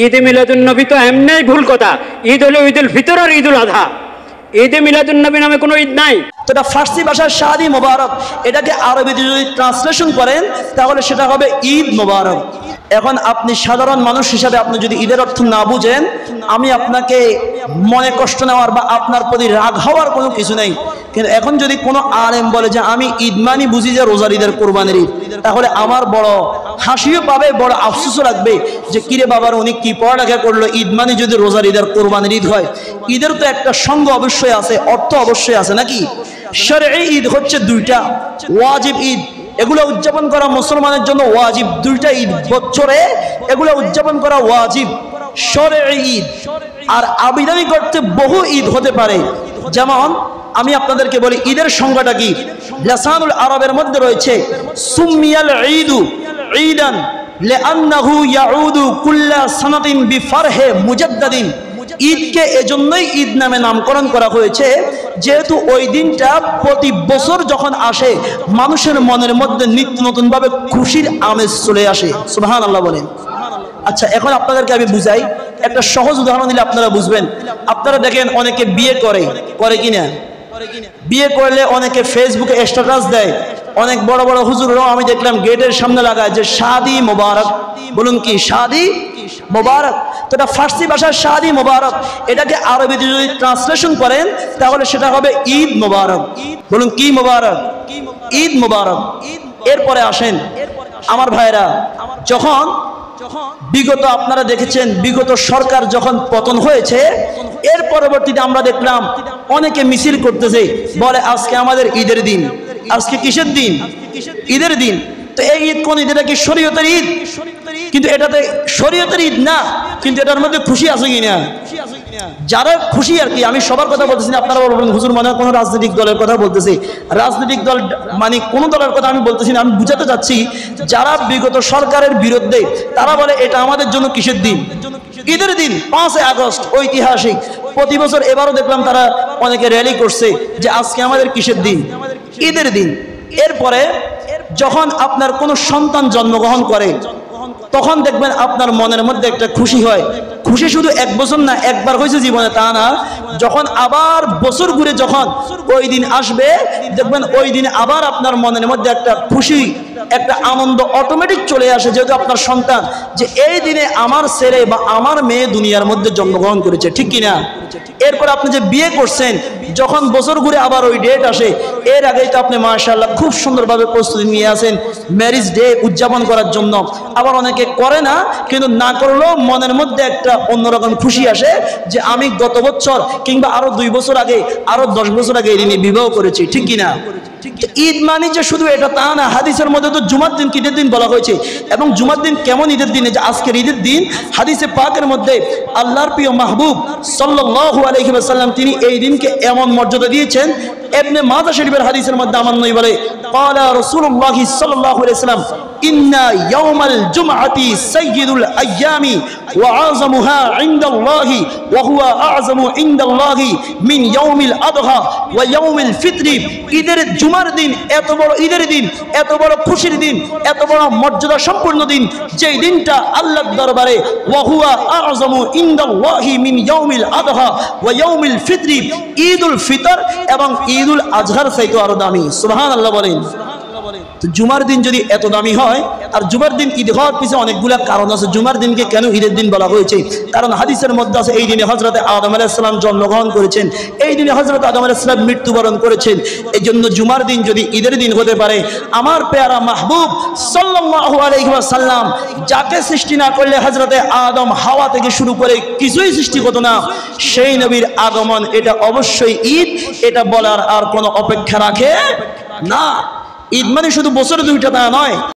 ঈদে মিলাদুন্নবী তো এমনি ভুল কথা। ঈদ হলো ঈদুল ফিতর আর ঈদুল আযহা। ঈদে মিলাদুন্নবী নামে কোনো ঈদ নাই। তো এটা ফার্সি ভাষার শাদি মোবারক, এটাকে আরবিতে যদি ট্রান্সলেশন করেন তাহলে সেটা হবে ঈদ মোবারক। এখন আপনি সাধারণ মানুষ হিসাবে আপনি যদি ঈদের অর্থ না বুঝেন, আমি আপনাকে মনে কষ্ট নেওয়ার বা আপনার প্রতি রাগ হওয়ার কোনো কিছু নেই। কিন্তু এখন যদি কোনো আলেম বলে যে আমি ঈদ মানি বুঝি যে রোজার ঈদের কোরবানির ঈদ, তাহলে আমার বড় হাসিও পাবে, বড় আফসোসও লাগবে যে কিরে বাবার উনি কি পড়ালেখা করলো, ঈদ মানি যদি রোজার ঈদের কোরবানির ঈদ হয়। ঈদের তো একটা সঙ্গ অবশ্যই আছে, অর্থ অবশ্যই আছে নাকি? শরঈ ঈদ হচ্ছে দুইটা, ওয়াজিব ঈদ এগুলো উদযাপন করা মুসলমানের জন্য ওয়াজিব। দুইটা ঈদ বছরে, এগুলো উদযাপন করা ওয়াজিব, শরঈ ঈদ। আর আবিধানিক অর্থে বহু ঈদ হতে পারে। যেমন আমি আপনাদেরকে বলি ঈদের সংজ্ঞাটা কি। লিসানুল আরবের মধ্যে রয়েছে সুমিয়াল ঈদু ঈদান লিআন্নাহু ইয়াউদু কুল্লা সানাতিন বিফারহে মুজাদ্দাদিন। ঈদকে এজন্যই ঈদ নামে নামকরণ করা হয়েছে যেহেতু ওই দিনটা প্রতি বছর যখন আসে মানুষের মনের মধ্যে নিত্য নতুন ভাবে খুশির আমেজ চলে আসে। সুবহানাল্লাহ বলেন। আচ্ছা, এখন আপনাদেরকে আমি বুঝাই, একটা সহজ উদাহরণ দিলে আপনারা বুঝবেন। আপনারা দেখেন অনেকে বিয়ে করে কিনা, বিয়ে করলে অনেকে ফেসবুকে স্ট্যাটাস দেয়। অনেক বড় বড় হুজুররাও আমি দেখলাম গেটের সামনে লাগায় যে শাদি মোবারক। বলুন কি শাদি মোবারক? তো এটা ফার্সি ভাষার শাদি মোবারক, এটাকে আরবিতে যদি ট্রান্সলেশন করেন তাহলে সেটা হবে ঈদ মোবারক। বলুন কি মোবারক? ঈদ মোবারক। এরপরে আসেন আমার ভাইরা, যখন বিগত আপনারা দেখেছেন বিগত সরকার যখন পতন হয়েছে, এর পরবর্তীতে আমরা দেখলাম অনেকে মিছিল করতেছে, বলে আজকে আমাদের ঈদের দিন। আজকে কিসের দিন? ঈদের দিন। তো এই ঈদ কোন ঈদ? এটা কি শরীয়তের ঈদ? কিন্তু এটাতে শরীয়তের ঈদ না, কিন্তু এটার মধ্যে খুশি আছে কিনা? যারা খুশি আর কি, আমি সবার কথা বলতেছি না। আপনারা বলবেন হুজুর মানে কোনো রাজনৈতিক দলের কথা বলতেছি। রাজনৈতিক দল মানে কোনো দলের কথা আমি বলতেছি না। আমি বুঝাতে চাচ্ছি যারা বিগত সরকারের বিরুদ্ধে, তারা বলে এটা আমাদের জন্য কিসের দিন? ঈদের দিন। 5 আগস্ট ঐতিহাসিক, প্রতি বছর। এবারও দেখলাম তারা অনেকে র্যালি করছে যে আজকে আমাদের কিসের দিন? ঈদের দিন। এরপরে যখন আপনার কোনো সন্তান জন্মগ্রহণ করে তখন দেখবেন আপনার মনের মধ্যে একটা খুশি হয়। খুশি শুধু এক বছর না, একবার হয়েছে জীবনে তা না, যখন আবার বছর ঘুরে যখন ওই দিন আসবে দেখবেন ওই দিন আবার আপনার মনের মধ্যে একটা খুশি, একটা আনন্দ অটোমেটিক চলে আসে, যেহেতু আপনার সন্তান, যে এই দিনে আমার ছেলে বা আমার মেয়ে দুনিয়ার মধ্যে জন্মগ্রহণ করেছে, ঠিক কিনা? এরপর আপনি যে বিয়ে করছেন, যখন বছর ঘুরে আবার ওই ডেট আসে, এর আগেই তো আপনি মাশাআল্লাহ খুব সুন্দরভাবে প্রস্তুতি নিয়ে আসেন ম্যারেজ ডে উদযাপন করার জন্য। আবার অনেকে করে না, কিন্তু না করলেও মনের মধ্যে একটা অন্যরকম খুশি আসে যে আমি গত বছর কিংবা আরো 2 বছর আগে, আরো 10 বছর আগে এই দিনে বিবাহ করেছি, ঠিক কিনা? ঈদ মানে যে শুধু এটা তা না। হাদিসের মধ্যে তো জুমার দিন ঈদের দিন বলা হয়েছে, এবং জুমার দিন কেমন ঈদের দিন? যে আজকের ঈদের দিন হাদিসে পাকের মধ্যে আল্লাহর প্রিয় মাহবুব সাল্লাল্লাহু আলাইহি ওয়াসাল্লাম তিনি এই দিনকে এমন মর্যাদা দিয়েছেন। ইবনে মাজাহ শরীফের হাদিসের মধ্যে আমার নবী বলে, ক্বালা রাসূলুল্লাহ সাল্লাল্লাহু আলাইহি ওয়াসাল্লাম ইন্না ইয়াউমাল জুমআতি সাইয়্যিদুল আইয়ামি ওয়া আযমুহা ইনদাল্লাহি ওয়া হুয়া আযমু ইনদাল্লাহি মিন ইয়াউমিল আযহা ওয়া ইয়াউমিল ফিতরি। ঈদের জুমার দিন এত বড় ঈদের দিন, এত বড় খুশির দিন, এত বড় মর্যাদা সম্পূর্ণ দিন, যেই দিনটা আল্লাহর দরবারে ওয়া হুয়া আযমু ইনদাল্লাহি মিন ইয়াউমিল আযহা ওয়া ইয়াউমিল ফিতরি, ঈদুল ফিতর এবং ঈদুল আজহার চাইতে আরো দামি। সুবহানাল্লাহ বলেন। তো জুমার দিন যদি এত দামি হয়, আর জুমার দিন ঈদ হওয়ার পিছনে অনেকগুলা কারণ আছে। জুমার দিনকে কেন ঈদের দিন বলা হয়েছে? কারণ হাদিসের মধ্যে আছে এই দিনে হযরত আদম আলাইহিস সালাম জন্মগ্রহণ করেছেন, এই দিনে হযরত আদম আলাইহিস সালাম মৃত্যুবরণ করেছেন। এই জন্য জুমার দিন যদি ঈদের দিন হতে পারে, আমার পেয়ারা মাহবুব সাল্লাল্লাহু আলাইহি ওয়াসাল্লাম যাকে সৃষ্টি না করলে হযরত আদম হাওয়া থেকে শুরু করে কিছুই সৃষ্টি হতো না, সেই নবীর আগমন এটা অবশ্যই ঈদ। এটা বলার আর কোনো অপেক্ষা রাখে না। ঈদ মানে শুধু বছরে 2টা তা নয়।